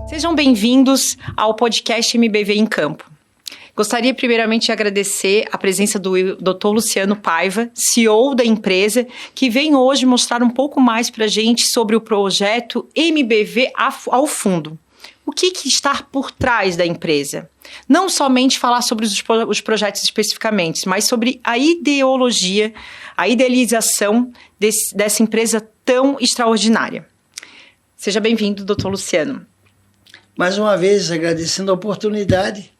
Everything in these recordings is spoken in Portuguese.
Sejam bem-vindos ao podcast MBV em Campo. Gostaria primeiramente de agradecer a presença do Dr. Luciano Paiva, CEO da empresa, que vem hoje mostrar um pouco mais para a gente sobre o projeto MBV ao fundo. O que está por trás da empresa? Não somente falar sobre os projetos especificamente, mas sobre a ideologia, a idealização dessa empresa tão extraordinária. Seja bem-vindo, Dr. Luciano. Mais uma vez, agradecendo a oportunidade,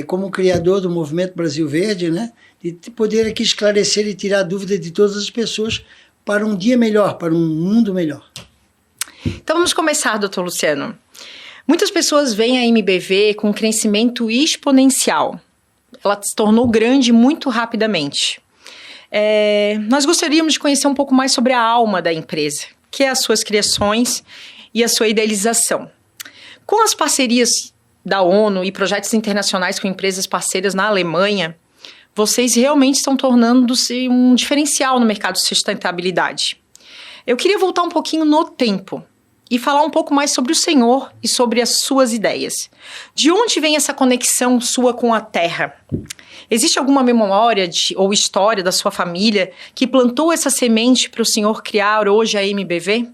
como criador do Movimento Brasil Verde, né, de poder aqui esclarecer e tirar dúvida de todas as pessoas para um dia melhor, para um mundo melhor. Então vamos começar, Dr. Luciano. Muitas pessoas veem a MBV com um crescimento exponencial. Ela se tornou grande muito rapidamente. Nós gostaríamos de conhecer um pouco mais sobre a alma da empresa, que é as suas criações e a sua idealização. Com as parcerias da ONU e projetos internacionais com empresas parceiras na Alemanha, vocês realmente estão tornando-se um diferencial no mercado de sustentabilidade. Eu queria voltar um pouquinho no tempo e falar um pouco mais sobre o senhor e sobre as suas ideias. De onde vem essa conexão sua com a terra? Existe alguma memória ou história da sua família que plantou essa semente para o senhor criar hoje a MBV?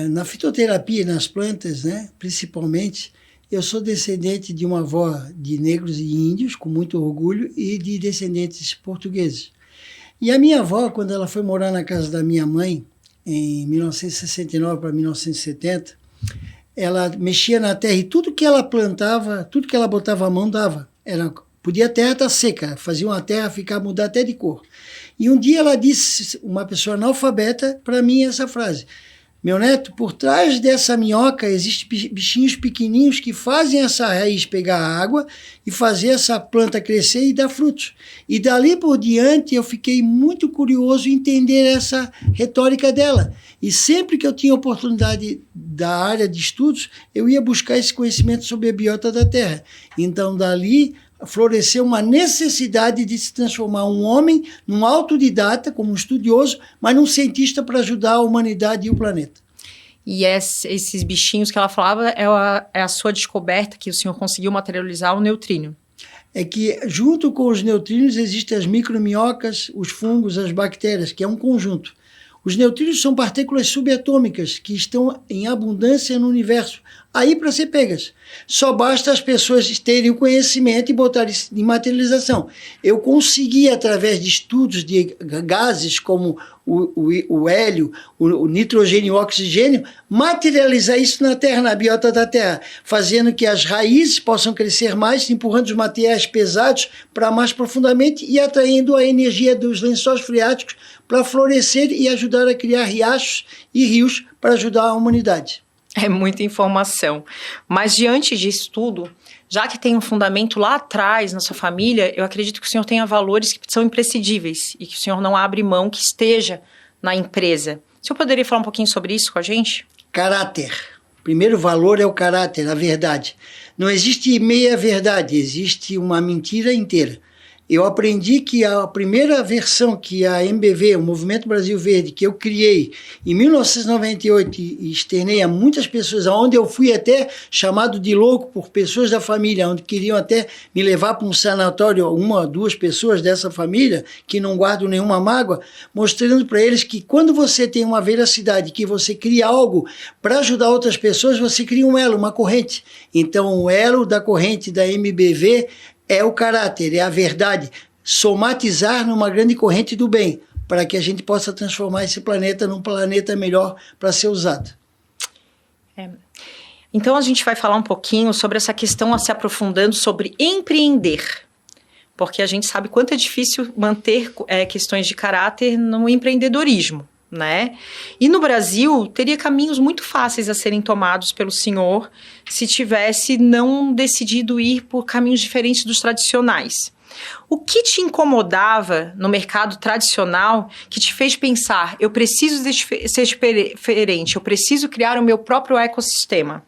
Na fitoterapia, nas plantas, né, principalmente, eu sou descendente de uma avó de negros e índios, com muito orgulho, e de descendentes portugueses. E a minha avó, quando ela foi morar na casa da minha mãe, em 1969 para 1970, ela mexia na terra e tudo que ela plantava, tudo que ela botava a mão dava. Podia a terra estar seca, fazia uma terra mudar até de cor. E um dia ela disse, uma pessoa analfabeta, para mim essa frase: meu neto, por trás dessa minhoca existem bichinhos pequenininhos que fazem essa raiz pegar água e fazer essa planta crescer e dar frutos. E dali por diante eu fiquei muito curioso em entender essa retórica dela. E sempre que eu tinha oportunidade da área de estudos, eu ia buscar esse conhecimento sobre a biota da terra. Então dali floresceu uma necessidade de se transformar um homem num autodidata, como um estudioso, mas num cientista para ajudar a humanidade e o planeta. E esses bichinhos que ela falava é a sua descoberta que o senhor conseguiu materializar o neutrínio. É que junto com os neutrínios existem as microminhocas, os fungos, as bactérias, que é um conjunto. Os neutrínios são partículas subatômicas que estão em abundância no universo, aí para ser pegas. Só basta as pessoas terem o conhecimento e botarem em materialização. Eu consegui, através de estudos de gases como o hélio, o nitrogênio e o oxigênio, materializar isso na Terra, na biota da Terra, fazendo que as raízes possam crescer mais, empurrando os materiais pesados para mais profundamente e atraindo a energia dos lençóis freáticos para florescer e ajudar a criar riachos e rios para ajudar a humanidade. É muita informação. Mas diante disso tudo, já que tem um fundamento lá atrás na sua família, eu acredito que o senhor tenha valores que são imprescindíveis e que o senhor não abre mão que esteja na empresa. O senhor poderia falar um pouquinho sobre isso com a gente? Caráter. O primeiro valor é o caráter, a verdade. Não existe meia verdade, existe uma mentira inteira. Eu aprendi que a primeira versão que a MBV, o Movimento Brasil Verde, que eu criei em 1998 e externei a muitas pessoas, onde eu fui até chamado de louco por pessoas da família, onde queriam até me levar para um sanatório, uma ou duas pessoas dessa família, que não guardam nenhuma mágoa, mostrando para eles que quando você tem uma veracidade, que você cria algo para ajudar outras pessoas, você cria um elo, uma corrente. Então o elo da corrente da MBV é o caráter, é a verdade, somatizar numa grande corrente do bem, para que a gente possa transformar esse planeta num planeta melhor para ser usado. Então a gente vai falar um pouquinho sobre essa questão, se aprofundando sobre empreender, porque a gente sabe quanto é difícil manter questões de caráter no empreendedorismo, né? E no Brasil, teria caminhos muito fáceis a serem tomados pelo senhor se tivesse não decidido ir por caminhos diferentes dos tradicionais. O que te incomodava no mercado tradicional que te fez pensar, eu preciso ser diferente, eu preciso criar o meu próprio ecossistema?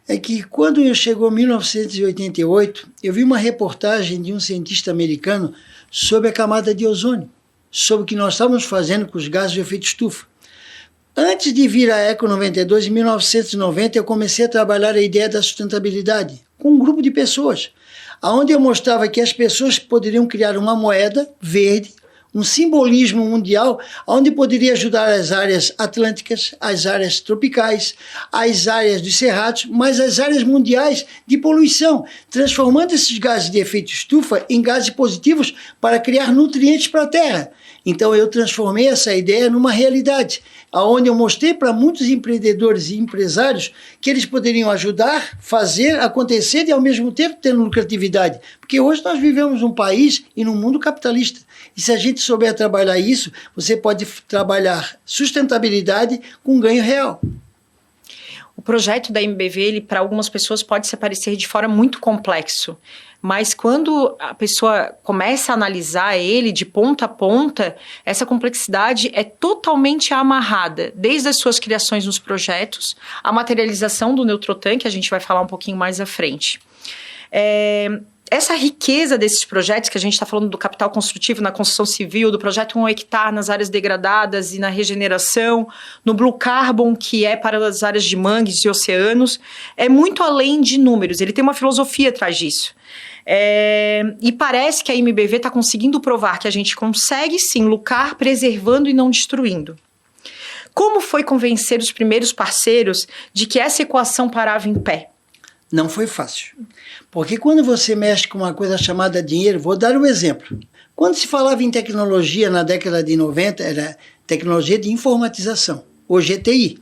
É que quando chegou 1988, eu vi uma reportagem de um cientista americano sobre a camada de ozônio, sobre o que nós estávamos fazendo com os gases de efeito estufa. Antes de vir a Eco 92, em 1990, eu comecei a trabalhar a ideia da sustentabilidade com um grupo de pessoas, onde eu mostrava que as pessoas poderiam criar uma moeda verde, um simbolismo mundial, onde poderia ajudar as áreas atlânticas, as áreas tropicais, as áreas dos cerrados, mas as áreas mundiais de poluição, transformando esses gases de efeito estufa em gases positivos para criar nutrientes para a Terra. Então eu transformei essa ideia numa realidade, onde eu mostrei para muitos empreendedores e empresários que eles poderiam ajudar, fazer acontecer e ao mesmo tempo ter lucratividade. Porque hoje nós vivemos num país e num mundo capitalista. E se a gente souber trabalhar isso, você pode trabalhar sustentabilidade com ganho real. O projeto da MBV, ele para algumas pessoas pode se parecer de fora muito complexo. Mas quando a pessoa começa a analisar ele de ponta a ponta, essa complexidade é totalmente amarrada, desde as suas criações nos projetos, a materialização do Neutrotan, que a gente vai falar um pouquinho mais à frente. Essa riqueza desses projetos, que a gente está falando do capital construtivo na construção civil, do projeto 1 hectare nas áreas degradadas e na regeneração, no Blue Carbon, que é para as áreas de mangues e oceanos, é muito além de números, ele tem uma filosofia atrás disso. E parece que a MBV está conseguindo provar que a gente consegue sim lucrar preservando e não destruindo. Como foi convencer os primeiros parceiros de que essa equação parava em pé? Não foi fácil, porque quando você mexe com uma coisa chamada dinheiro, vou dar um exemplo. Quando se falava em tecnologia na década de 90, era tecnologia de informatização, hoje é TI.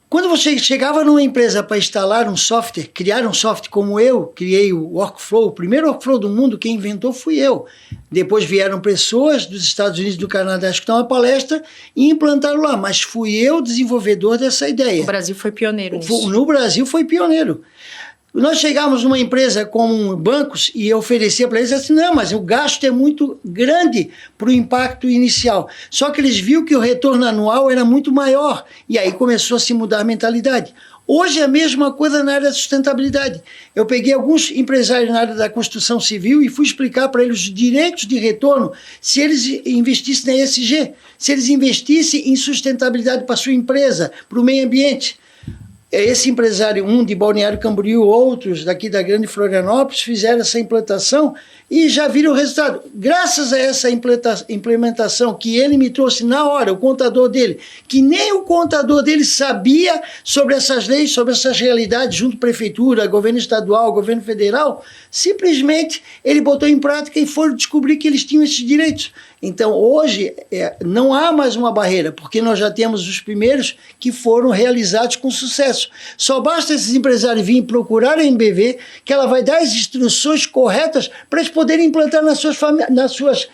Quando você chegava numa empresa para instalar um software, criar um software como eu, criei o Workflow, o primeiro Workflow do mundo, quem inventou fui eu. Depois vieram pessoas dos Estados Unidos e do Canadá escutar uma palestra e implantaram lá, mas fui eu desenvolvedor dessa ideia. O Brasil foi pioneiro nisso. No Brasil foi pioneiro. Nós chegávamos numa empresa como bancos e eu oferecia para eles assim, não, mas o gasto é muito grande para o impacto inicial. Só que eles viram que o retorno anual era muito maior e aí começou a se mudar a mentalidade. Hoje é a mesma coisa na área da sustentabilidade. Eu peguei alguns empresários na área da construção civil e fui explicar para eles os direitos de retorno se eles investissem na ESG, se eles investissem em sustentabilidade para a sua empresa, para o meio ambiente. Esse empresário, um de Balneário Camboriú, outros daqui da Grande Florianópolis, fizeram essa implantação e já viram o resultado. Graças a essa implementação que ele me trouxe na hora, o contador dele, que nem o contador dele sabia sobre essas leis, sobre essas realidades, junto à prefeitura, governo estadual, governo federal, simplesmente ele botou em prática e foram descobrir que eles tinham esses direitos. Então, hoje, não há mais uma barreira, porque nós já temos os primeiros que foram realizados com sucesso. Só basta esses empresários virem procurar a MBV, que ela vai dar as instruções corretas para eles poderem implantar nas suas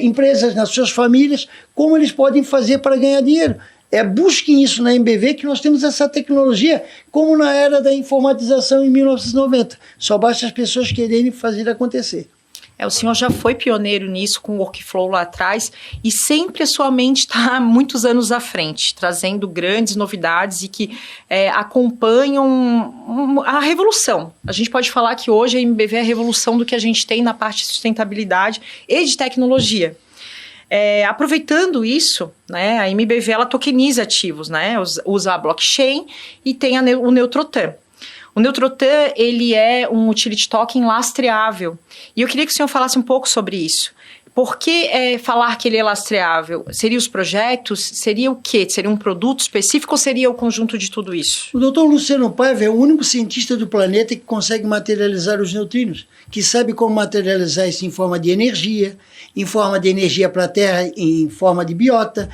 empresas, nas suas famílias, como eles podem fazer para ganhar dinheiro. Busquem isso na MBV, que nós temos essa tecnologia, como na era da informatização em 1990. Só basta as pessoas quererem fazer acontecer. O senhor já foi pioneiro nisso com o Workflow lá atrás e sempre a sua mente está muitos anos à frente, trazendo grandes novidades e que acompanham a revolução. A gente pode falar que hoje a MBV é a revolução do que a gente tem na parte de sustentabilidade e de tecnologia. Aproveitando isso, né, a MBV ela tokeniza ativos, né, usa a blockchain e tem o Neutrotan. O Neutrotan, ele é um utility token lastreável. E eu queria que o senhor falasse um pouco sobre isso. Por que falar que ele é lastreável? Seria os projetos? Seria o quê? Seria um produto específico ou seria o conjunto de tudo isso? O Dr. Luciano Paiva é o único cientista do planeta que consegue materializar os neutrinos, que sabe como materializar isso em forma de energia para a Terra, em forma de biota,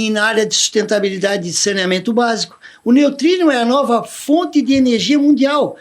na área de sustentabilidade de saneamento básico. O neutrino é a nova fonte de energia mundial.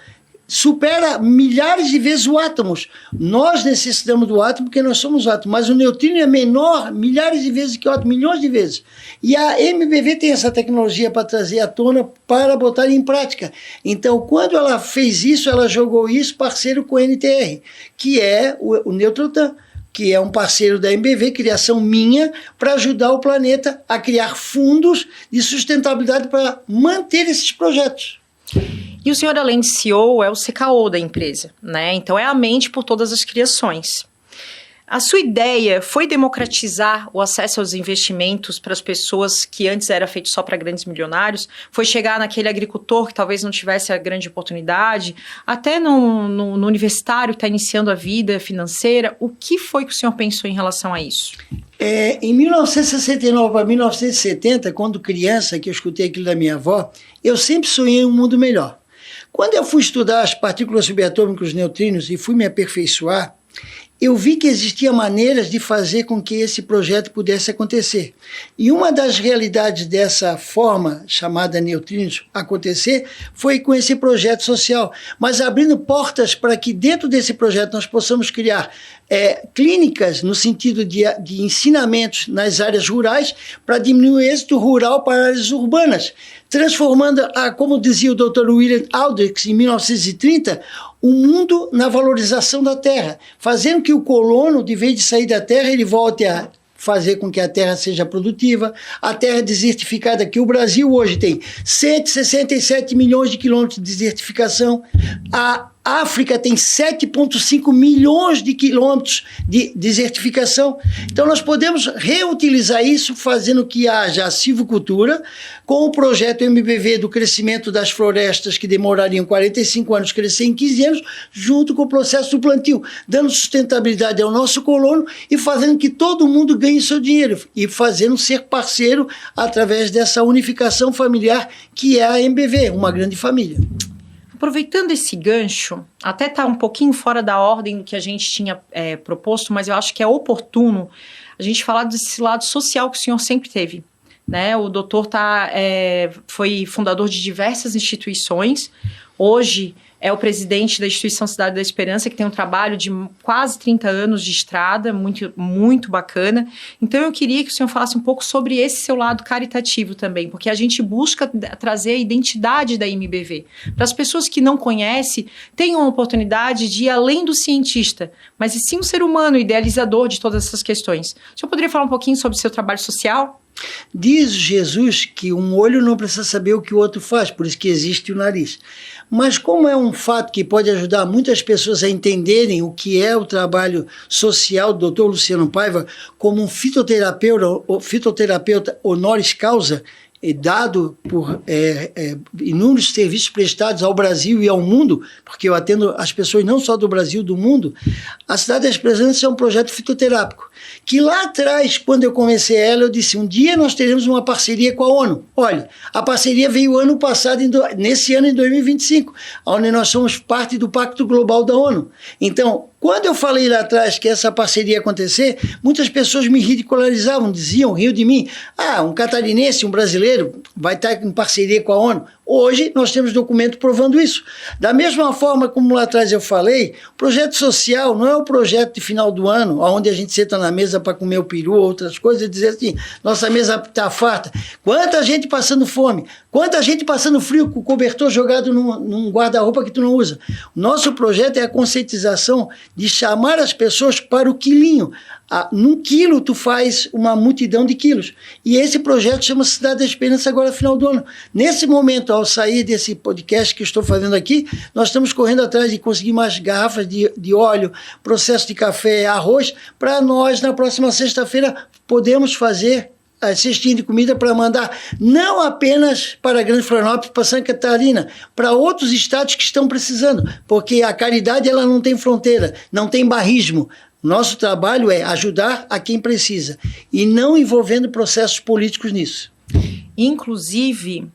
Supera milhares de vezes o átomo. Nós necessitamos do átomo porque nós somos o átomo, mas o neutrino é menor milhares de vezes que o átomo, milhões de vezes. E a MBV tem essa tecnologia para trazer à tona, para botar em prática. Então, quando ela fez isso, ela jogou isso parceiro com o NTR, que é o Neutrotan, que é um parceiro da MBV, criação minha, para ajudar o planeta a criar fundos de sustentabilidade para manter esses projetos. E o senhor, além de CEO, é o CKO da empresa, né? Então é a mente por todas as criações. A sua ideia foi democratizar o acesso aos investimentos para as pessoas que antes era feito só para grandes milionários? Foi chegar naquele agricultor que talvez não tivesse a grande oportunidade? Até no universitário que está iniciando a vida financeira, o que foi que o senhor pensou em relação a isso? Em 1969 para 1970, quando criança, que eu escutei aquilo da minha avó, eu sempre sonhei um mundo melhor. Quando eu fui estudar as partículas subatômicas, os neutrinos, e fui me aperfeiçoar, eu vi que existiam maneiras de fazer com que esse projeto pudesse acontecer. E uma das realidades dessa forma, chamada neutrinos, acontecer, foi com esse projeto social, mas abrindo portas para que dentro desse projeto nós possamos criar clínicas no sentido de ensinamentos nas áreas rurais para diminuir o êxito rural para áreas urbanas, transformando, como dizia o Dr. William Aldrich em 1930, o mundo na valorização da terra, fazendo que o colono, de vez de sair da terra, ele volte a fazer com que a terra seja produtiva, a terra desertificada, que o Brasil hoje tem 167 milhões de quilômetros de desertificação, a África tem 7,5 milhões de quilômetros de desertificação. Então nós podemos reutilizar isso fazendo que haja a silvicultura, com o projeto MBV do crescimento das florestas que demorariam 45 anos crescer em 15 anos, junto com o processo do plantio, dando sustentabilidade ao nosso colono e fazendo que todo mundo ganhe seu dinheiro e fazendo ser parceiro através dessa unificação familiar que é a MBV, uma grande família. Aproveitando esse gancho, até está um pouquinho fora da ordem do que a gente tinha proposto, mas eu acho que é oportuno a gente falar desse lado social que o senhor sempre teve, né? O doutor foi fundador de diversas instituições, hoje é o presidente da Instituição Cidade da Esperança, que tem um trabalho de quase 30 anos de estrada, muito, muito bacana. Então, eu queria que o senhor falasse um pouco sobre esse seu lado caritativo também, porque a gente busca trazer a identidade da MBV. Para as pessoas que não conhecem, tenham a oportunidade de ir além do cientista, mas sim um ser humano, idealizador de todas essas questões. O senhor poderia falar um pouquinho sobre o seu trabalho social? Diz Jesus que um olho não precisa saber o que o outro faz, por isso que existe o nariz. Mas como é um fato que pode ajudar muitas pessoas a entenderem o que é o trabalho social do Dr. Luciano Paiva como um fitoterapeuta honoris causa, dado por inúmeros serviços prestados ao Brasil e ao mundo, porque eu atendo as pessoas não só do Brasil, do mundo, a Cidade da Esperança é um projeto fitoterápico, que lá atrás, quando eu comecei ela, eu disse, um dia nós teremos uma parceria com a ONU. Olha, a parceria veio ano passado, nesse ano, em 2025, onde nós somos parte do Pacto Global da ONU. Então, quando eu falei lá atrás que essa parceria ia acontecer, muitas pessoas me ridicularizavam, riam de mim. Um catarinense, um brasileiro, vai estar em parceria com a ONU. Hoje, nós temos documento provando isso. Da mesma forma como lá atrás eu falei, o projeto social não é o projeto de final do ano, onde a gente senta na mesa para comer o peru ou outras coisas e dizer assim, nossa mesa está farta. Quanta gente passando fome, quanta gente passando frio com o cobertor jogado num guarda-roupa que tu não usa. O nosso projeto é a conscientização de chamar as pessoas para o quilinho. Num quilo tu faz uma multidão de quilos. E esse projeto chama Cidade da Esperança agora final do ano. Nesse momento, ao sair desse podcast que eu estou fazendo aqui, nós estamos correndo atrás de conseguir mais garrafas de óleo, processo de café, arroz, para nós, na próxima sexta-feira, podemos fazer a cestinha de comida para mandar não apenas para Grande Florianópolis, para Santa Catarina, para outros estados que estão precisando, porque a caridade ela não tem fronteira, não tem barrismo. Nosso trabalho é ajudar a quem precisa e não envolvendo processos políticos nisso. Inclusive,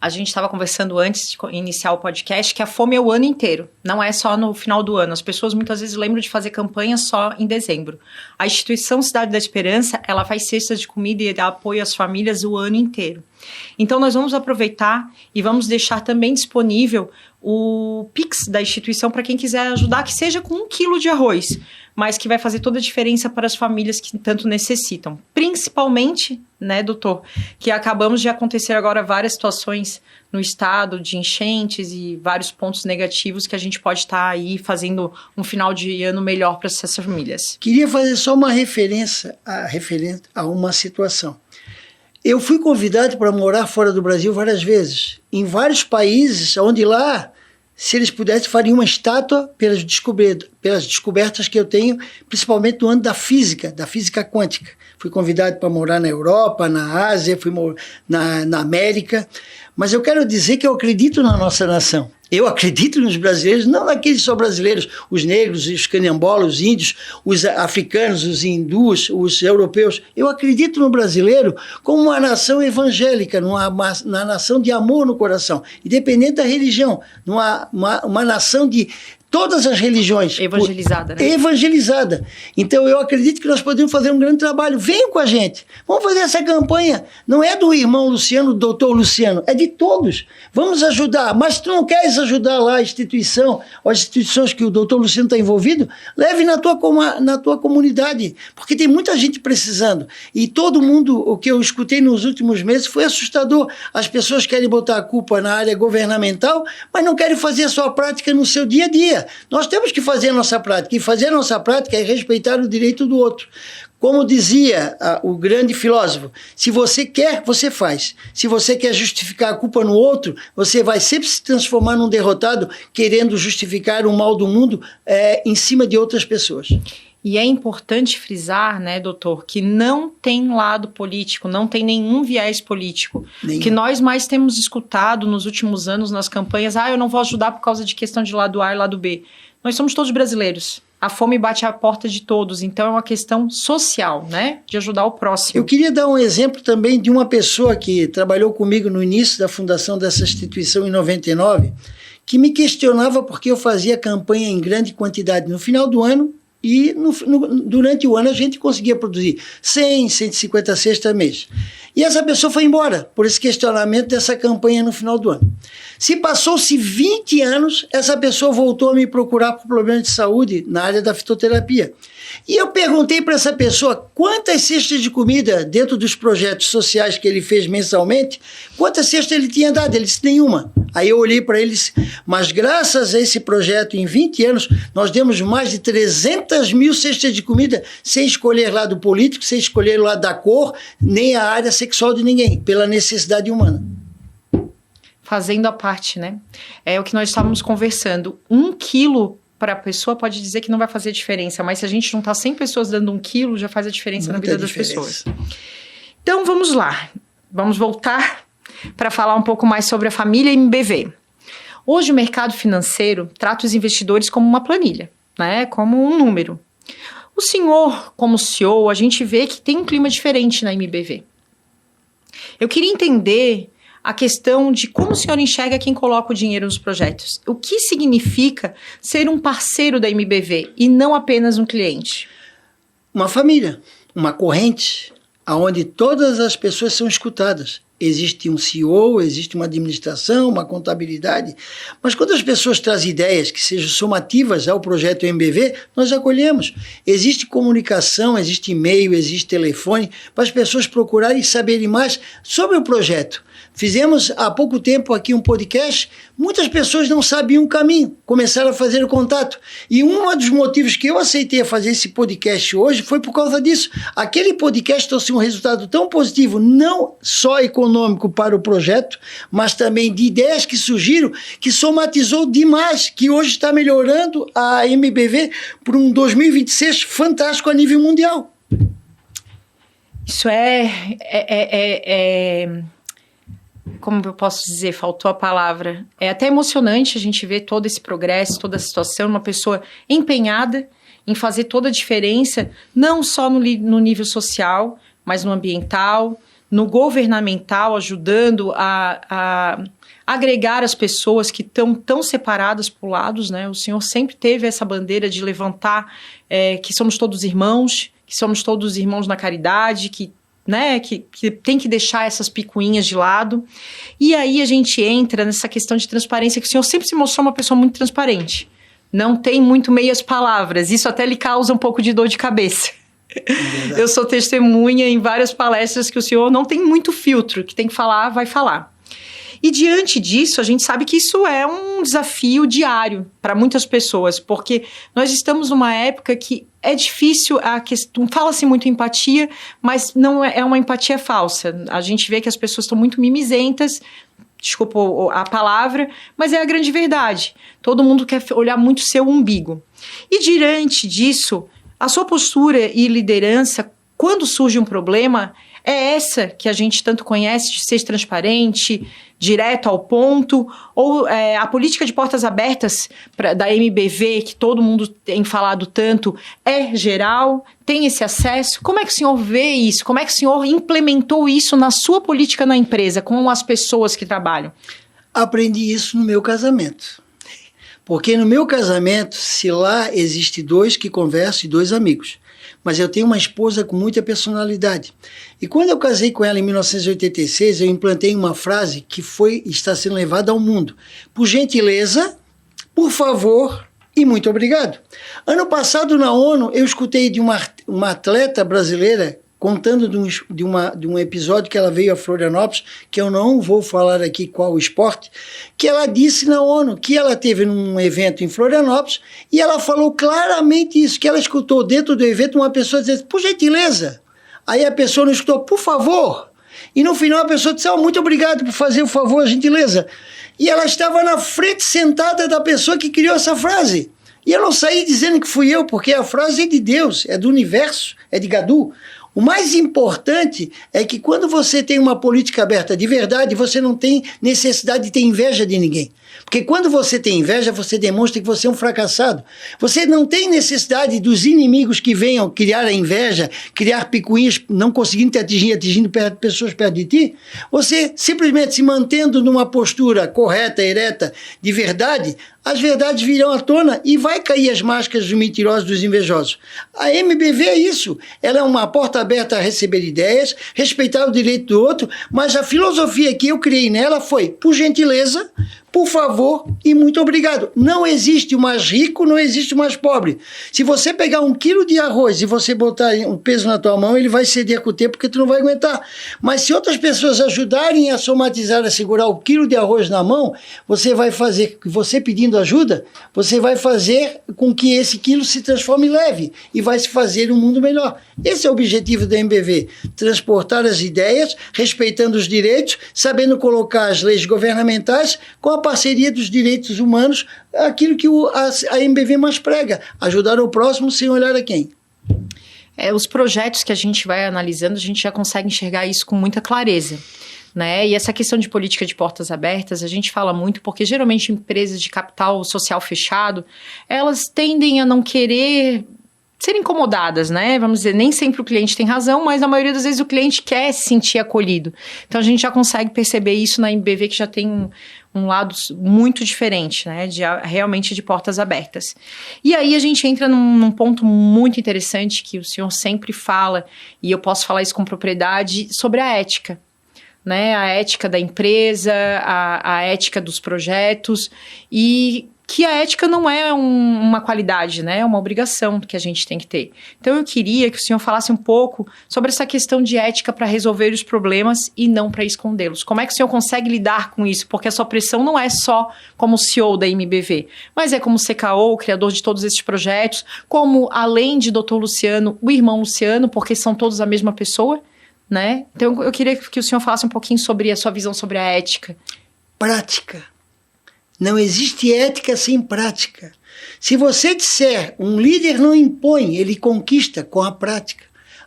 a gente estava conversando antes de iniciar o podcast que a fome é o ano inteiro, não é só no final do ano. As pessoas muitas vezes lembram de fazer campanha só em dezembro. A instituição Cidade da Esperança, ela faz cestas de comida e dá apoio às famílias o ano inteiro. Então nós vamos aproveitar e vamos deixar também disponível o Pix da instituição para quem quiser ajudar, que seja com 1 quilo de arroz, mas que vai fazer toda a diferença para as famílias que tanto necessitam. Principalmente, né, doutor, que acabamos de acontecer agora várias situações no estado de enchentes e vários pontos negativos que a gente pode estar aí fazendo um final de ano melhor para essas famílias. Queria fazer só uma referência a uma situação. Eu fui convidado para morar fora do Brasil várias vezes, em vários países, onde lá, se eles pudessem, fariam uma estátua pelas descobertas que eu tenho, principalmente no âmbito da física quântica. Fui convidado para morar na Europa, na Ásia, fui na América, mas eu quero dizer que eu acredito na nossa nação. Eu acredito nos brasileiros, não naqueles só brasileiros, os negros, os canimbolas, os índios, os africanos, os hindus, os europeus. Eu acredito no brasileiro como uma nação evangélica, uma nação de amor no coração, independente da religião, uma nação de todas as religiões. Evangelizada, né? Evangelizada. Então eu acredito que nós podemos fazer um grande trabalho. Venham com a gente. Vamos fazer essa campanha. Não é do irmão Luciano, do doutor Luciano, é de todos. Vamos ajudar. Mas se tu não queres ajudar lá a instituição, ou as instituições que o doutor Luciano está envolvido, leve na tua comunidade. Porque tem muita gente precisando. E todo mundo, o que eu escutei nos últimos meses foi assustador. As pessoas querem botar a culpa na área governamental, mas não querem fazer a sua prática no seu dia a dia. Nós temos que fazer a nossa prática, e fazer a nossa prática é respeitar o direito do outro. Como dizia o grande filósofo, se você quer, você faz. Se você quer justificar a culpa no outro, você vai sempre se transformar num derrotado, querendo justificar o mal do mundo em cima de outras pessoas. E é importante frisar, né, doutor, que não tem lado político, não tem nenhum viés político. Nenhum. Que nós mais temos escutado nos últimos anos nas campanhas, eu não vou ajudar por causa de questão de lado A e lado B. Nós somos todos brasileiros. A fome bate à porta de todos, então é uma questão social, né, de ajudar o próximo. Eu queria dar um exemplo também de uma pessoa que trabalhou comigo no início da fundação dessa instituição em 99, que me questionava porque eu fazia campanha em grande quantidade no final do ano, e durante o ano a gente conseguia produzir 100, 150 cestas mês. E essa pessoa foi embora por esse questionamento dessa campanha no final do ano. Se passou-se 20 anos, essa pessoa voltou a me procurar por problemas de saúde na área da fitoterapia. E eu perguntei para essa pessoa quantas cestas de comida dentro dos projetos sociais que ele fez mensalmente, quantas cestas ele tinha dado. Ele disse nenhuma. Aí eu olhei para ele e disse, mas graças a esse projeto, em 20 anos, nós demos mais de 300 mil cestas de comida sem escolher lado político, sem escolher lado da cor, nem a área sexual de ninguém, pela necessidade humana. Fazendo a parte, né? É o que nós estávamos conversando. 1 quilo para a pessoa pode dizer que não vai fazer diferença, mas se a gente juntar 100 pessoas dando 1 quilo, já faz a diferença na vida das pessoas. Então, vamos lá. Vamos voltar para falar um pouco mais sobre a família MBV. Hoje, o mercado financeiro trata os investidores como uma planilha, né? Como um número. O senhor, como CEO, a gente vê que tem um clima diferente na MBV. Eu queria entender a questão de como o senhor enxerga quem coloca o dinheiro nos projetos. O que significa ser um parceiro da MBV e não apenas um cliente? Uma família, uma corrente, onde todas as pessoas são escutadas. Existe um CEO, existe uma administração, uma contabilidade, mas quando as pessoas trazem ideias que sejam somativas ao projeto MBV, nós acolhemos. Existe comunicação, existe e-mail, existe telefone, para as pessoas procurarem e saberem mais sobre o projeto. Fizemos há pouco tempo aqui um podcast, muitas pessoas não sabiam o caminho, começaram a fazer o contato. E um dos motivos que eu aceitei fazer esse podcast hoje foi por causa disso. Aquele podcast trouxe um resultado tão positivo, não só econômico para o projeto, mas também de ideias que surgiram, que somatizou demais, que hoje está melhorando a MBV para um 2026 fantástico a nível mundial. Isso como eu posso dizer, faltou a palavra, é até emocionante a gente ver todo esse progresso, toda a situação, uma pessoa empenhada em fazer toda a diferença, não só no nível social, mas no ambiental, no governamental, ajudando a agregar as pessoas que estão tão separadas por lados, né? O senhor sempre teve essa bandeira de levantar que somos todos irmãos na caridade, que tem que deixar essas picuinhas de lado. E aí a gente entra nessa questão de transparência, que o senhor sempre se mostrou uma pessoa muito transparente. Não tem muito meias palavras. Isso até lhe causa um pouco de dor de cabeça. Eu sou testemunha em várias palestras que o senhor não tem muito filtro, que tem que falar, vai falar. E diante disso, a gente sabe que isso é um desafio diário para muitas pessoas, porque nós estamos numa época que é difícil, fala-se muito empatia, mas não é uma empatia falsa. A gente vê que as pessoas estão muito mimizentas, Desculpa a palavra, mas é a grande verdade. Todo mundo quer olhar muito seu umbigo. E diante disso, a sua postura e liderança, quando surge um problema, é essa que a gente tanto conhece, de ser transparente, direto ao ponto, ou a política de portas abertas da MBV, que todo mundo tem falado tanto, é geral, tem esse acesso? Como é que o senhor vê isso? Como é que o senhor implementou isso na sua política na empresa, com as pessoas que trabalham? Aprendi isso no meu casamento. Porque no meu casamento, se lá existe dois que conversam e dois amigos, mas eu tenho uma esposa com muita personalidade. E quando eu casei com ela em 1986, eu implantei uma frase que está sendo levada ao mundo. Por gentileza, por favor e muito obrigado. Ano passado na ONU, eu escutei de uma atleta brasileira contando de um episódio que ela veio a Florianópolis, que eu não vou falar aqui qual o esporte, que ela disse na ONU que ela teve num evento em Florianópolis e ela falou claramente isso, que ela escutou dentro do evento uma pessoa dizer, por gentileza. Aí a pessoa não escutou, por favor. E no final a pessoa disse, muito obrigado por fazer o favor, a gentileza. E ela estava na frente sentada da pessoa que criou essa frase. E eu não saí dizendo que fui eu, porque a frase é de Deus, é do universo, é de Gadu. O mais importante é que quando você tem uma política aberta de verdade, você não tem necessidade de ter inveja de ninguém. Porque quando você tem inveja, você demonstra que você é um fracassado. Você não tem necessidade dos inimigos que venham criar a inveja, criar picuinhas, não conseguindo te atingir, atingindo pessoas perto de ti. Você simplesmente se mantendo numa postura correta, ereta, de verdade, as verdades virão à tona e vai cair as máscaras dos mentirosos, dos invejosos. A MBV é isso. Ela é uma porta aberta a receber ideias, respeitar o direito do outro, mas a filosofia que eu criei nela foi, por gentileza, por favor e muito obrigado. Não existe o mais rico, não existe o mais pobre. Se você pegar 1 quilo de arroz e você botar um peso na tua mão, ele vai ceder com o tempo porque tu não vai aguentar. Mas se outras pessoas ajudarem a somatizar, a segurar o quilo de arroz na mão, você vai fazer, você pedindo ajuda, você vai fazer com que esse quilo se transforme leve e vai se fazer um mundo melhor. Esse é o objetivo da MBV, transportar as ideias, respeitando os direitos, sabendo colocar as leis governamentais com a parceria dos direitos humanos, aquilo que a MBV mais prega, ajudar o próximo sem olhar a quem. Os projetos que a gente vai analisando, a gente já consegue enxergar isso com muita clareza. Né? E essa questão de política de portas abertas, a gente fala muito porque geralmente empresas de capital social fechado, elas tendem a não querer ser incomodadas, né? Vamos dizer, nem sempre o cliente tem razão, mas na maioria das vezes o cliente quer se sentir acolhido. Então a gente já consegue perceber isso na MBV, que já tem um lado muito diferente, né? Realmente de portas abertas. E aí a gente entra num ponto muito interessante que o senhor sempre fala, e eu posso falar isso com propriedade, sobre a ética. Né, a ética da empresa, a ética dos projetos, e que a ética não é uma qualidade, né, é uma obrigação que a gente tem que ter. Então eu queria que o senhor falasse um pouco sobre essa questão de ética para resolver os problemas e não para escondê-los. Como é que o senhor consegue lidar com isso? Porque a sua pressão não é só como CEO da MBV, mas é como CKO, o criador de todos esses projetos, como além de Dr. Luciano, o irmão Luciano, porque são todos a mesma pessoa. Né? Então eu queria que o senhor falasse um pouquinho sobre a sua visão sobre a ética. Prática. Não existe ética sem prática. Se você disser, um líder não impõe, ele conquista com a prática.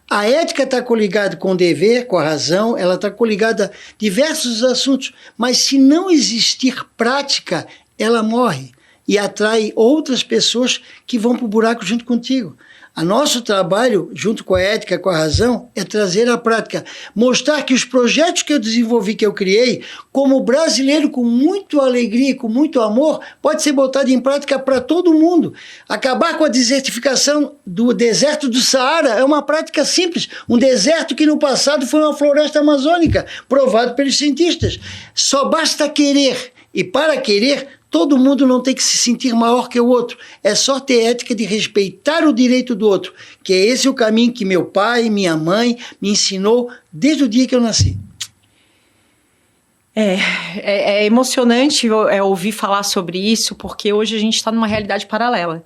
A ética está coligada com o dever, com a razão, ela está coligada a diversos assuntos, mas se não existir prática, ela morre e atrai outras pessoas que vão para o buraco junto contigo. O nosso trabalho, junto com a ética, com a razão, é trazer a prática. Mostrar que os projetos que eu desenvolvi, que eu criei, como brasileiro, com muita alegria e com muito amor, pode ser botado em prática para todo mundo. Acabar com a desertificação do deserto do Saara é uma prática simples. Um deserto que no passado foi uma floresta amazônica, provado pelos cientistas. Só basta querer. E para querer, todo mundo não tem que se sentir maior que o outro. É só ter ética de respeitar o direito do outro, que é esse o caminho que meu pai, minha mãe me ensinou desde o dia que eu nasci. É emocionante ouvir falar sobre isso, porque hoje a gente está numa realidade paralela.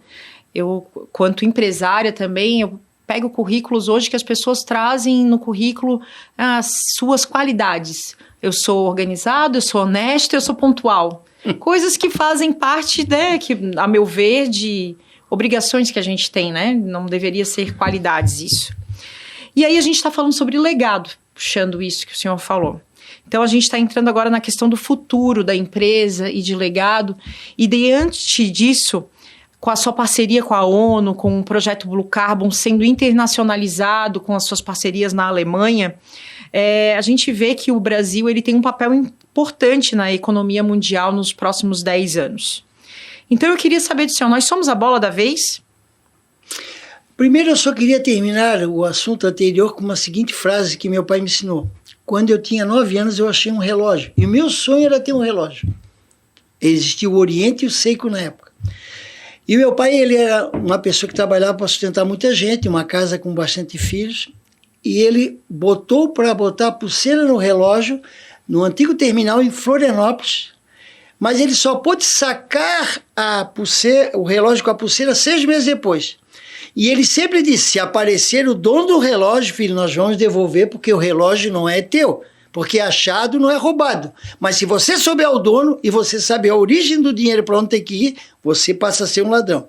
Eu, quanto empresária também, eu pego currículos hoje que as pessoas trazem no currículo as suas qualidades. Eu sou organizado, eu sou honesto, eu sou pontual. Coisas que fazem parte, né, que, a meu ver, de obrigações que a gente tem, né? Não deveria ser qualidades isso. E aí a gente está falando sobre legado, puxando isso que o senhor falou. Então a gente está entrando agora na questão do futuro da empresa e de legado. E diante disso, com a sua parceria com a ONU, com o projeto Blue Carbon sendo internacionalizado, com as suas parcerias na Alemanha, a gente vê que o Brasil ele tem um papel importante na economia mundial nos próximos 10 anos. Então eu queria saber do senhor, nós somos a bola da vez? Primeiro eu só queria terminar o assunto anterior com uma seguinte frase que meu pai me ensinou. Quando eu tinha 9 anos eu achei um relógio, e o meu sonho era ter um relógio. Existia o Oriente e o Seiko na época. E meu pai, ele era uma pessoa que trabalhava para sustentar muita gente, uma casa com bastante filhos, e ele botou para botar a pulseira no relógio, no antigo terminal em Florianópolis, mas ele só pôde sacar o relógio com a pulseira 6 meses depois. E ele sempre disse, se aparecer o dono do relógio, filho, nós vamos devolver porque o relógio não é teu, porque achado não é roubado. Mas se você souber o dono e você saber a origem do dinheiro para onde tem que ir, você passa a ser um ladrão.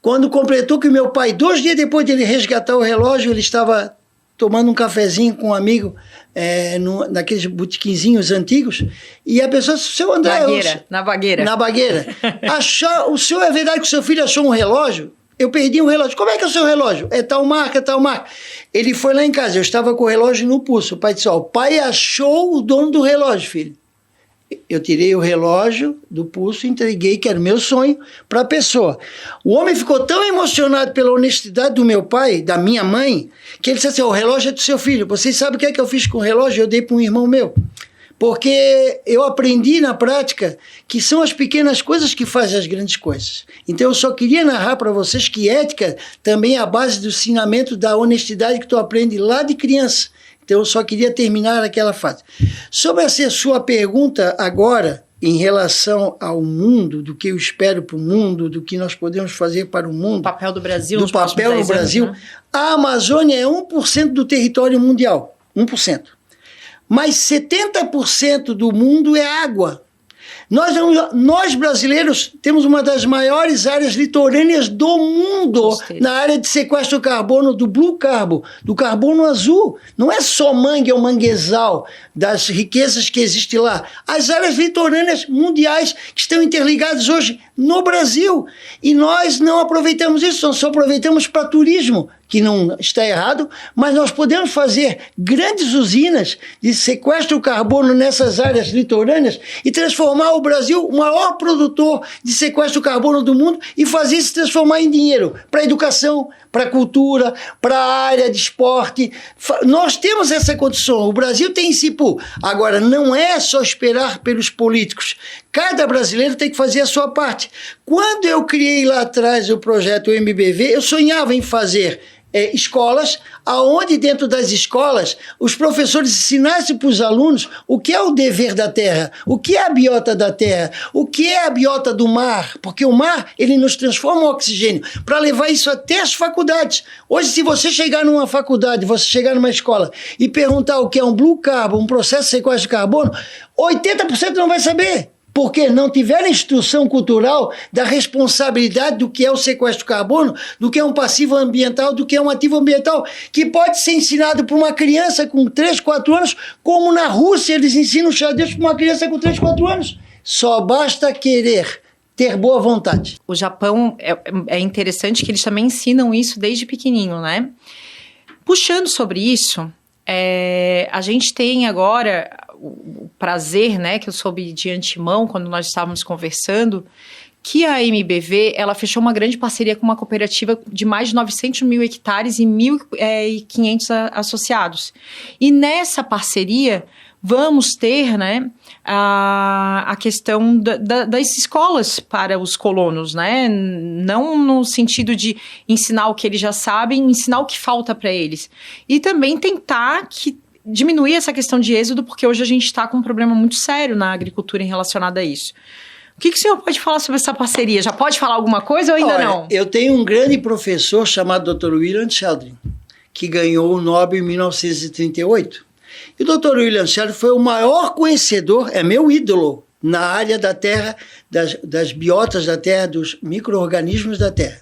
Quando completou que meu pai, 2 dias depois de ele resgatar o relógio, ele estava tomando um cafezinho com um amigo naqueles botiquinzinhos antigos, e a pessoa disse, seu André... Na Bagueira. Na Bagueira. O senhor, é verdade que o seu filho achou um relógio? Eu perdi um relógio. Como é que é o seu relógio? É tal marca, tal marca. Ele foi lá em casa, eu estava com o relógio no pulso. O pai disse, o pai achou o dono do relógio, filho. Eu tirei o relógio do pulso e entreguei, que era o meu sonho, para a pessoa. O homem ficou tão emocionado pela honestidade do meu pai, da minha mãe, que ele disse assim, o relógio é do seu filho. Vocês sabem o que é que eu fiz com o relógio? Eu dei para um irmão meu. Porque eu aprendi na prática que são as pequenas coisas que fazem as grandes coisas. Então eu só queria narrar para vocês que ética também é a base do ensinamento da honestidade que tu aprende lá de criança. Então eu só queria terminar aquela fase. Sobre essa sua pergunta agora, em relação ao mundo, do que eu espero para o mundo, do que nós podemos fazer para o mundo. O papel do Brasil. Do papel no Brasil. Anos, né? A Amazônia é 1% do território mundial. 1%. Mas 70% do mundo é água. Nós brasileiros temos uma das maiores áreas litorâneas do mundo na área de sequestro do carbono, do Blue Carbon, do carbono azul. Não é só mangue ou manguezal das riquezas que existem lá. As áreas litorâneas mundiais que estão interligadas hoje no Brasil. E nós não aproveitamos isso, nós só aproveitamos para turismo, que não está errado, mas nós podemos fazer grandes usinas de sequestro de carbono nessas áreas litorâneas e transformar o Brasil o maior produtor de sequestro de carbono do mundo e fazer isso se transformar em dinheiro para a educação, para a cultura, para a área de esporte. Nós temos essa condição, o Brasil tem esse pool. Agora, não é só esperar pelos políticos. Cada brasileiro tem que fazer a sua parte. Quando eu criei lá atrás o projeto MBV, eu sonhava em fazer escolas, aonde dentro das escolas os professores ensinassem para os alunos o que é o dever da terra, o que é a biota da terra, o que é a biota do mar, porque o mar ele nos transforma em oxigênio, para levar isso até as faculdades. Hoje, se você chegar numa faculdade, você chegar numa escola e perguntar o que é um Blue Carbon, um processo de sequestro de carbono, 80% não vai saber. Porque não tiveram instrução cultural da responsabilidade do que é o sequestro de carbono, do que é um passivo ambiental, do que é um ativo ambiental, que pode ser ensinado por uma criança com 3, 4 anos, como na Rússia eles ensinam xadrez para uma criança com 3, 4 anos. Só basta querer, ter boa vontade. O Japão é interessante que eles também ensinam isso desde pequenininho, né? Puxando sobre isso, a gente tem agora o prazer, né, que eu soube de antemão quando nós estávamos conversando, que a MBV, ela fechou uma grande parceria com uma cooperativa de mais de 900 mil hectares e 1.500 associados. E nessa parceria vamos ter, né, a questão das escolas para os colonos, né, não no sentido de ensinar o que eles já sabem, ensinar o que falta para eles. E também tentar diminuir essa questão de êxodo, porque hoje a gente está com um problema muito sério na agricultura em relacionado a isso. O que o senhor pode falar sobre essa parceria? Já pode falar alguma coisa ou ainda não? Eu tenho um grande professor chamado Dr. William Sheldon, que ganhou o Nobel em 1938. E o Dr. William Sheldon foi o maior conhecedor, é meu ídolo, na área da Terra, das biotas da Terra, dos micro-organismos da Terra.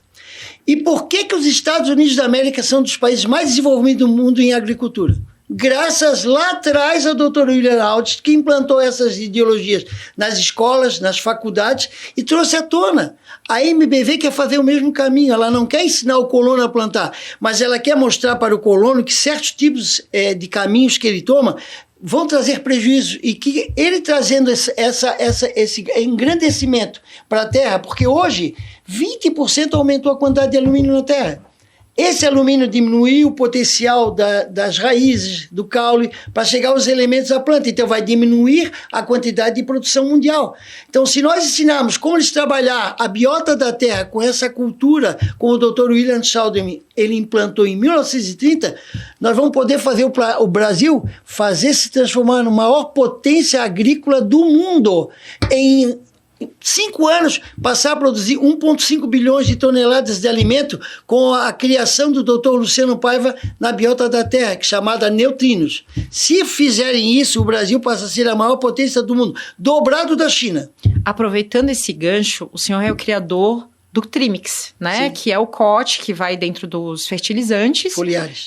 E por que os Estados Unidos da América são dos países mais desenvolvidos do mundo em agricultura? Graças lá atrás ao Dr. William Aldrich, que implantou essas ideologias nas escolas, nas faculdades e trouxe à tona. A MBV quer fazer o mesmo caminho, ela não quer ensinar o colono a plantar, mas ela quer mostrar para o colono que certos tipos de caminhos que ele toma vão trazer prejuízo e que ele trazendo esse engrandecimento para a terra, porque hoje 20% aumentou a quantidade de alumínio na terra. Esse alumínio diminuiu o potencial das raízes, do caule, para chegar aos elementos da planta. Então, vai diminuir a quantidade de produção mundial. Então, se nós ensinarmos como eles trabalhar a biota da terra com essa cultura, como o Dr. William Sheldon ele implantou em 1930, nós vamos poder fazer o Brasil se transformar na maior potência agrícola do mundo em 5 anos, passar a produzir 1,5 bilhões de toneladas de alimento com a criação do Dr. Luciano Paiva na biota da terra, que é chamada neutrinos. Se fizerem isso, o Brasil passa a ser a maior potência do mundo, dobrado da China. Aproveitando esse gancho, o senhor é o criador do Trimix, né? Sim. Que é o cote que vai dentro dos fertilizantes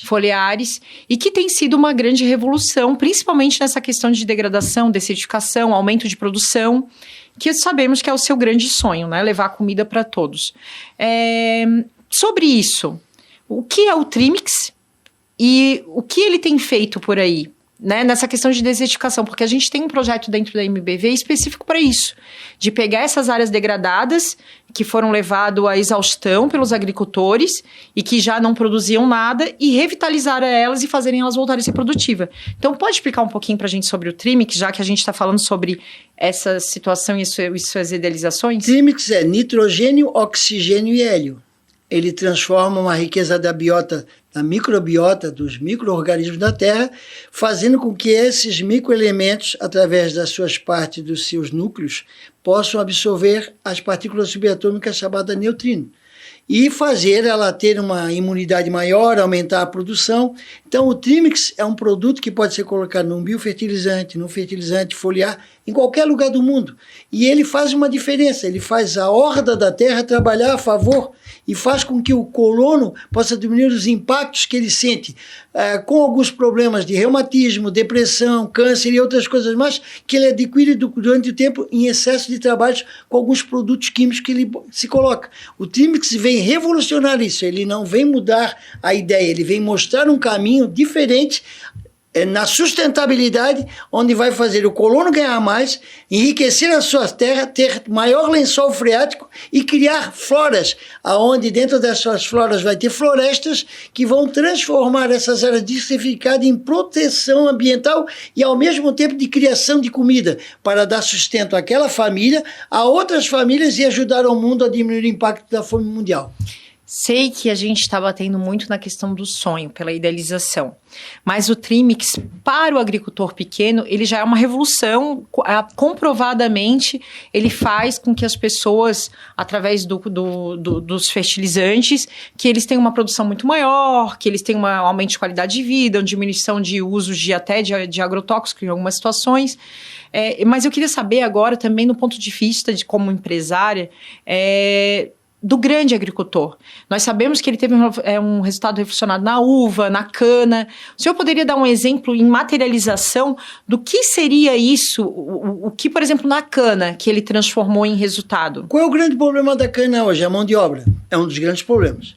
foliares e que tem sido uma grande revolução, principalmente nessa questão de degradação, desertificação, aumento de produção, que sabemos que é o seu grande sonho, né? Levar comida para todos. Sobre isso, o que é o Trimix e o que ele tem feito por aí, né? Nessa questão de desertificação? Porque a gente tem um projeto dentro da MBV específico para isso, de pegar essas áreas degradadas que foram levadas à exaustão pelos agricultores e que já não produziam nada e revitalizar elas e fazerem elas voltarem a ser produtivas. Então, pode explicar um pouquinho para a gente sobre o Trimix, já que a gente está falando sobre essa situação e suas idealizações? Trimix é nitrogênio, oxigênio e hélio. Ele transforma uma riqueza da biota, da microbiota, dos micro-organismos da Terra, fazendo com que esses microelementos, através das suas partes, dos seus núcleos, possam absorver as partículas subatômicas chamadas neutrino e fazer ela ter uma imunidade maior, aumentar a produção. Então, o Trimix é um produto que pode ser colocado num biofertilizante, num fertilizante foliar, em qualquer lugar do mundo. E ele faz uma diferença, ele faz a horda da terra trabalhar a favor e faz com que o colono possa diminuir os impactos que ele sente com alguns problemas de reumatismo, depressão, câncer e outras coisas mais que ele adquire durante o tempo em excesso de trabalhos com alguns produtos químicos que ele se coloca. O Trimix vem revolucionar isso, ele não vem mudar a ideia, ele vem mostrar um caminho diferente na sustentabilidade, onde vai fazer o colono ganhar mais, enriquecer a sua terra, ter maior lençol freático e criar floras, aonde dentro dessas floras vai ter florestas que vão transformar essas áreas diversificadas em proteção ambiental e ao mesmo tempo de criação de comida, para dar sustento àquela família, a outras famílias e ajudar o mundo a diminuir o impacto da fome mundial. Sei que a gente está batendo muito na questão do sonho, pela idealização. Mas o Trimix, para o agricultor pequeno, ele já é uma revolução. Comprovadamente, ele faz com que as pessoas, através dos fertilizantes, que eles tenham uma produção muito maior, que eles tenham um aumento de qualidade de vida, uma diminuição de usos de agrotóxicos em algumas situações. Mas eu queria saber agora também, no ponto de vista de como empresária, do grande agricultor. Nós sabemos que ele teve um resultado revolucionário na uva, na cana. O senhor poderia dar um exemplo em materialização do que seria isso, o que, por exemplo, na cana, que ele transformou em resultado? Qual é o grande problema da cana hoje? A mão de obra. É um dos grandes problemas.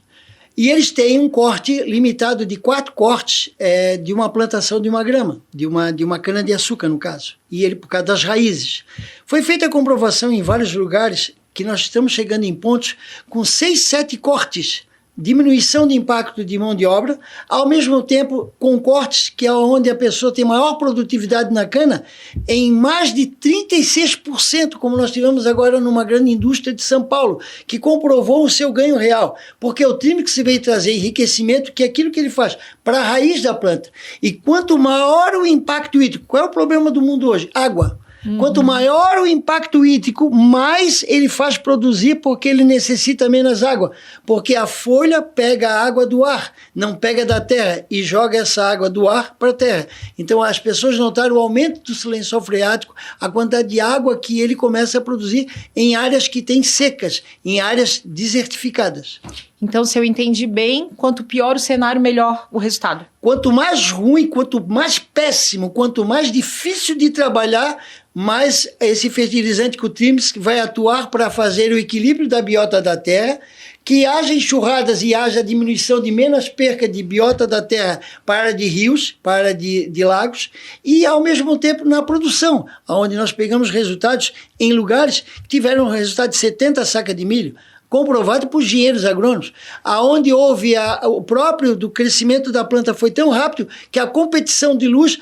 E eles têm um corte limitado de 4 cortes de uma plantação de uma grama, de uma cana-de-açúcar, no caso. E ele, por causa das raízes. Foi feita a comprovação em vários lugares que nós estamos chegando em pontos com 6, 7 cortes, diminuição de impacto de mão de obra, ao mesmo tempo com cortes que é onde a pessoa tem maior produtividade na cana, em mais de 36%, como nós tivemos agora numa grande indústria de São Paulo, que comprovou o seu ganho real, porque o Trimix veio trazer enriquecimento, que é aquilo que ele faz para a raiz da planta. E quanto maior o impacto hídrico, qual é o problema do mundo hoje? Água. Quanto maior o impacto hídrico, mais ele faz produzir, porque ele necessita menos água. Porque a folha pega a água do ar, não pega da terra, e joga essa água do ar para a terra. Então as pessoas notaram o aumento do lençol freático, a quantidade de água que ele começa a produzir em áreas que têm secas, em áreas desertificadas. Então, se eu entendi bem, quanto pior o cenário, melhor o resultado. Quanto mais ruim, quanto mais péssimo, quanto mais difícil de trabalhar, mais esse fertilizante que o TRIMS vai atuar para fazer o equilíbrio da biota da terra, que haja enxurradas e haja diminuição de menos perca de biota da terra para de rios, para de lagos, e ao mesmo tempo na produção, onde nós pegamos resultados em lugares que tiveram um resultado de 70 sacas de milho, comprovado por engenheiros agrônomos, aonde houve o próprio do crescimento da planta foi tão rápido que a competição de luz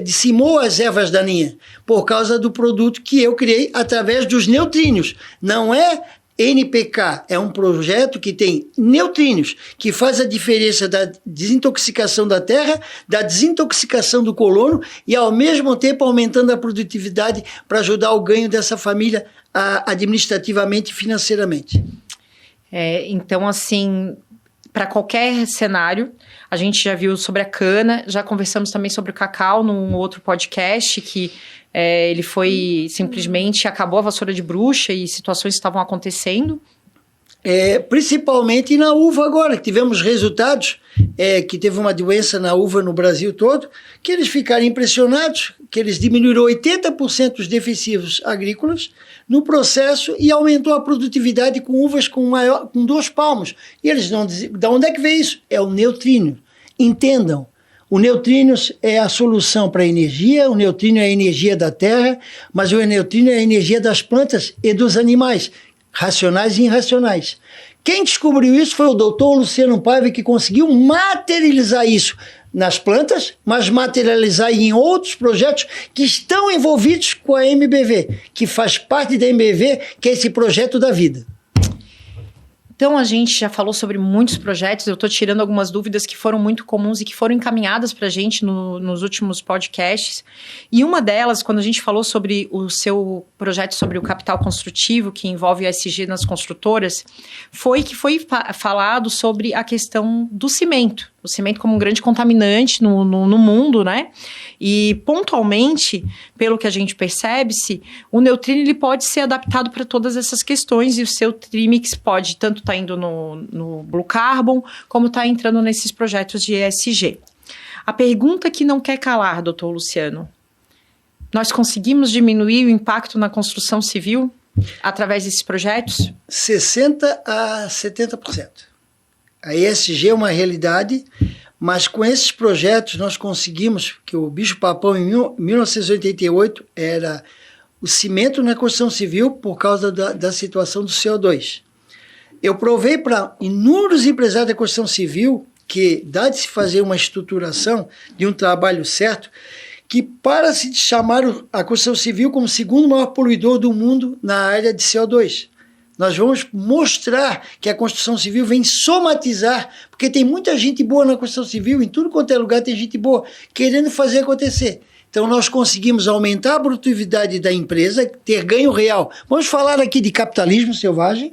dizimou as ervas daninhas, por causa do produto que eu criei através dos neutrínios. Não é NPK, é um projeto que tem neutrínios, que faz a diferença da desintoxicação da terra, da desintoxicação do colono e ao mesmo tempo aumentando a produtividade para ajudar o ganho dessa família administrativamente e financeiramente. Então, assim, para qualquer cenário, a gente já viu sobre a cana, já conversamos também sobre o cacau num outro podcast que ele foi simplesmente, acabou a vassoura de bruxa e situações estavam acontecendo. Principalmente na uva agora, que tivemos resultados, que teve uma doença na uva no Brasil todo, que eles ficaram impressionados, que eles diminuíram 80% os defensivos agrícolas no processo e aumentou a produtividade com uvas com 2 palmos. E eles não dizem, de onde é que veio isso? É o neutrínio. Entendam, o neutrínio é a solução para a energia, o neutrínio é a energia da terra, mas o neutrínio é a energia das plantas e dos animais, racionais e irracionais. Quem descobriu isso foi o doutor Luciano Paiva, que conseguiu materializar isso nas plantas, mas materializar em outros projetos que estão envolvidos com a MBV, que faz parte da MBV, que é esse projeto da vida. Então, a gente já falou sobre muitos projetos, eu estou tirando algumas dúvidas que foram muito comuns e que foram encaminhadas para a gente nos últimos podcasts. E uma delas, quando a gente falou sobre o seu projeto sobre o capital construtivo, que envolve o ESG nas construtoras, foi falado sobre a questão do cimento. O cimento como um grande contaminante no mundo, né? E pontualmente, pelo que a gente percebe-se, o neutrínio ele pode ser adaptado para todas essas questões e o seu Trimix pode tanto estar indo no Blue Carbon, como está entrando nesses projetos de ESG. A pergunta que não quer calar, doutor Luciano, nós conseguimos diminuir o impacto na construção civil através desses projetos? 60% a 70%. A ESG é uma realidade, mas com esses projetos nós conseguimos, que o bicho-papão em 1988 era o cimento na construção civil por causa da situação do CO2. Eu provei para inúmeros empresários da construção civil que dá de se fazer uma estruturação de um trabalho certo, que para se chamar a construção civil como o segundo maior poluidor do mundo na área de CO2. Nós vamos mostrar que a construção civil vem somatizar, porque tem muita gente boa na construção civil, em tudo quanto é lugar tem gente boa, querendo fazer acontecer. Então nós conseguimos aumentar a produtividade da empresa, ter ganho real. Vamos falar aqui de capitalismo selvagem.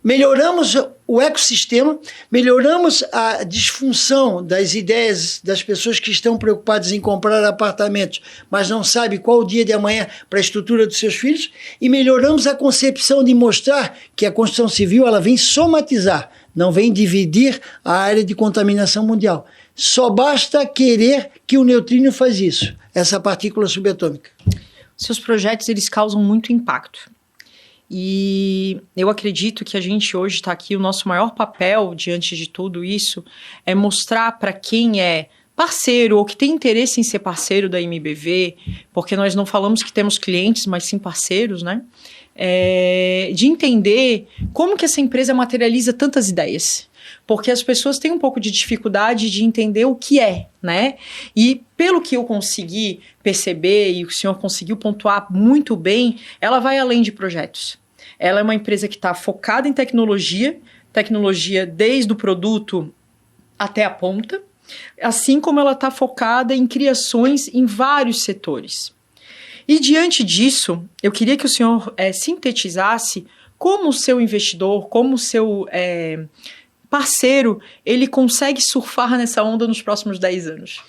Melhoramos o ecossistema, melhoramos a disfunção das ideias das pessoas que estão preocupadas em comprar apartamentos, mas não sabem qual o dia de amanhã para a estrutura dos seus filhos, e melhoramos a concepção de mostrar que a construção civil ela vem somatizar, não vem dividir a área de contaminação mundial. Só basta querer que o neutrínio faz isso, essa partícula subatômica. Seus projetos eles causam muito impacto. E eu acredito que a gente hoje está aqui, o nosso maior papel diante de tudo isso é mostrar para quem é parceiro ou que tem interesse em ser parceiro da MBV, porque nós não falamos que temos clientes, mas sim parceiros, né? De entender como que essa empresa materializa tantas ideias. Porque as pessoas têm um pouco de dificuldade de entender o que é, né? E pelo que eu consegui perceber e o senhor conseguiu pontuar muito bem, ela vai além de projetos. Ela é uma empresa que está focada em tecnologia desde o produto até a ponta, assim como ela está focada em criações em vários setores. E diante disso, eu queria que o senhor sintetizasse como o seu investidor, como o seu parceiro, ele consegue surfar nessa onda nos próximos 10 anos.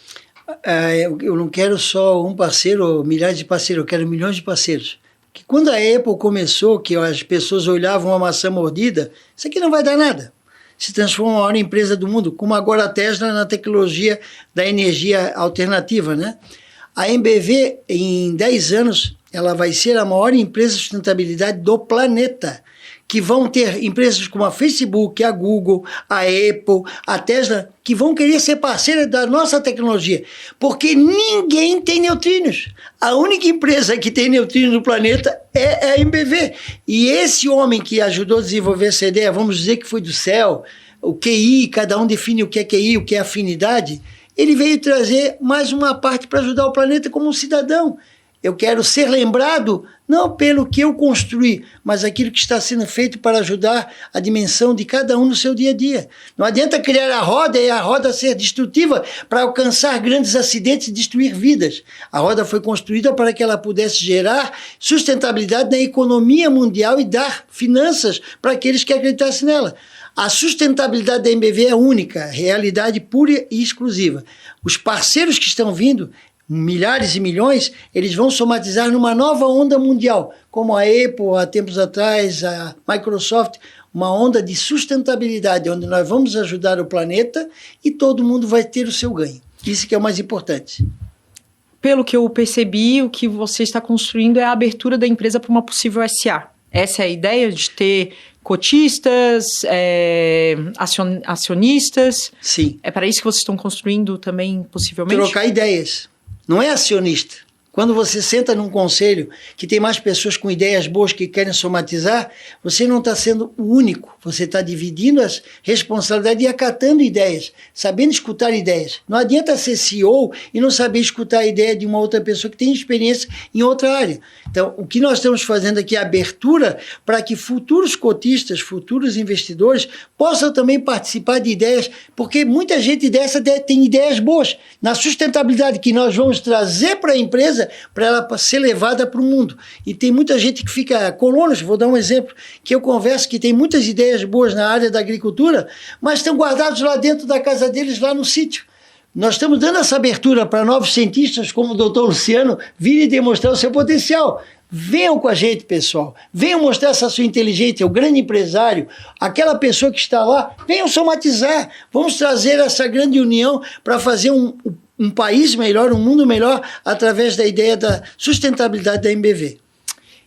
Eu não quero só um parceiro ou milhares de parceiros, eu quero milhões de parceiros. Que quando a Apple começou, que as pessoas olhavam uma maçã mordida, isso aqui não vai dar nada. Se transforma na maior empresa do mundo, como agora a Tesla na tecnologia da energia alternativa, né? A MBV, em 10 anos, ela vai ser a maior empresa de sustentabilidade do planeta, que vão ter empresas como a Facebook, a Google, a Apple, a Tesla, que vão querer ser parceira da nossa tecnologia, porque ninguém tem neutrinos. A única empresa que tem neutrinos no planeta é a MBV. E esse homem que ajudou a desenvolver essa ideia, vamos dizer que foi do céu, o QI, cada um define o que é QI, o que é afinidade, ele veio trazer mais uma parte para ajudar o planeta como um cidadão. Eu quero ser lembrado não pelo que eu construí, mas aquilo que está sendo feito para ajudar a dimensão de cada um no seu dia a dia. Não adianta criar a roda e a roda ser destrutiva para alcançar grandes acidentes e destruir vidas. A roda foi construída para que ela pudesse gerar sustentabilidade na economia mundial e dar finanças para aqueles que acreditassem nela. A sustentabilidade da MBV é única, realidade pura e exclusiva. Os parceiros que estão vindo, milhares e milhões, eles vão somatizar numa nova onda mundial, como a Apple, há tempos atrás, a Microsoft, uma onda de sustentabilidade, onde nós vamos ajudar o planeta e todo mundo vai ter o seu ganho. Isso que é o mais importante. Pelo que eu percebi, o que você está construindo é a abertura da empresa para uma possível SA. Essa é a ideia de ter cotistas, acionistas? Sim. É para isso que vocês estão construindo também, possivelmente? Trocar ideias. Não é acionista. Quando você senta num conselho que tem mais pessoas com ideias boas que querem somatizar, você não está sendo o único. Você está dividindo as responsabilidades e acatando ideias, sabendo escutar ideias. Não adianta ser CEO e não saber escutar a ideia de uma outra pessoa que tem experiência em outra área. Então, o que nós estamos fazendo aqui é abertura para que futuros cotistas, futuros investidores possam também participar de ideias, porque muita gente dessa tem ideias boas na sustentabilidade que nós vamos trazer para a empresa, para ela ser levada para o mundo. E tem muita gente que fica, colonos, vou dar um exemplo, que eu converso, que tem muitas ideias boas na área da agricultura, mas estão guardados lá dentro da casa deles, lá no sítio. Nós estamos dando essa abertura para novos cientistas, como o Dr. Luciano, virem demonstrar o seu potencial. Venham com a gente, pessoal. Venham mostrar essa sua inteligência, o grande empresário, aquela pessoa que está lá. Venham somatizar. Vamos trazer essa grande união para fazer um país melhor, um mundo melhor, através da ideia da sustentabilidade da MBV.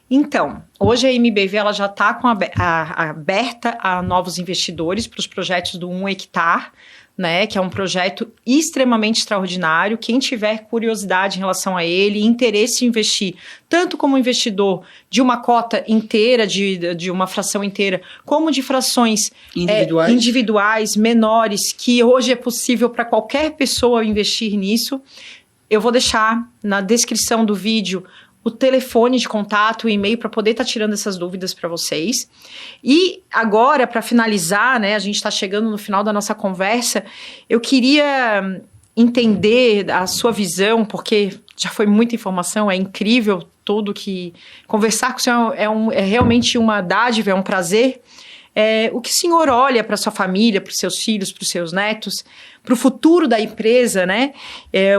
Então, hoje a MBV ela já está aberta a novos investidores para os projetos do 1 hectare, né, que é um projeto extremamente extraordinário. Quem tiver curiosidade em relação a ele, interesse em investir, tanto como investidor de uma cota inteira, de uma fração inteira, como de frações individuais, menores, que hoje é possível para qualquer pessoa investir nisso. Eu vou deixar na descrição do vídeo o telefone de contato, o e-mail, para poder estar tirando essas dúvidas para vocês. E agora, para finalizar, né, a gente está chegando no final da nossa conversa, eu queria entender a sua visão, porque já foi muita informação, é incrível tudo que... Conversar com o senhor é realmente uma dádiva, é um prazer. O que o senhor olha para sua família, para os seus filhos, para os seus netos, para o futuro da empresa, né?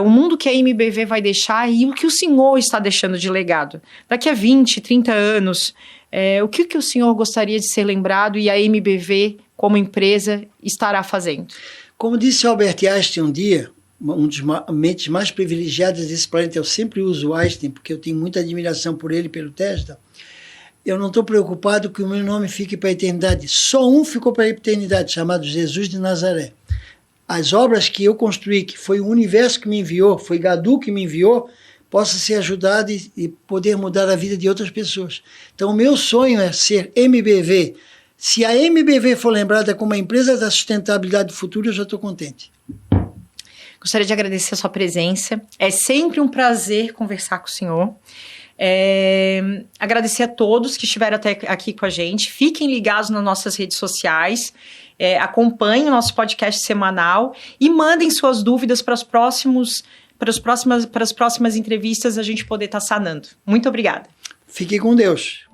O mundo que a MBV vai deixar e o que o senhor está deixando de legado. Daqui a 20, 30 anos, o que o senhor gostaria de ser lembrado e a MBV, como empresa, estará fazendo? Como disse Albert Einstein um dia, um dos mentes mais privilegiadas desse planeta, eu sempre uso o Einstein, porque eu tenho muita admiração por ele e pelo Tesla. Eu não estou preocupado que o meu nome fique para a eternidade. Só um ficou para a eternidade, chamado Jesus de Nazaré. As obras que eu construí, que foi o universo que me enviou, foi Gadu que me enviou, possa ser ajudado e poder mudar a vida de outras pessoas. Então, o meu sonho é ser MBV. Se a MBV for lembrada como a empresa da sustentabilidade do futuro, eu já estou contente. Gostaria de agradecer a sua presença. É sempre um prazer conversar com o senhor. Agradecer a todos que estiveram até aqui com a gente. Fiquem ligados nas nossas redes sociais, acompanhem o nosso podcast semanal e mandem suas dúvidas para para as próximas entrevistas a gente poder estar sanando. Muito obrigada. Fique com Deus.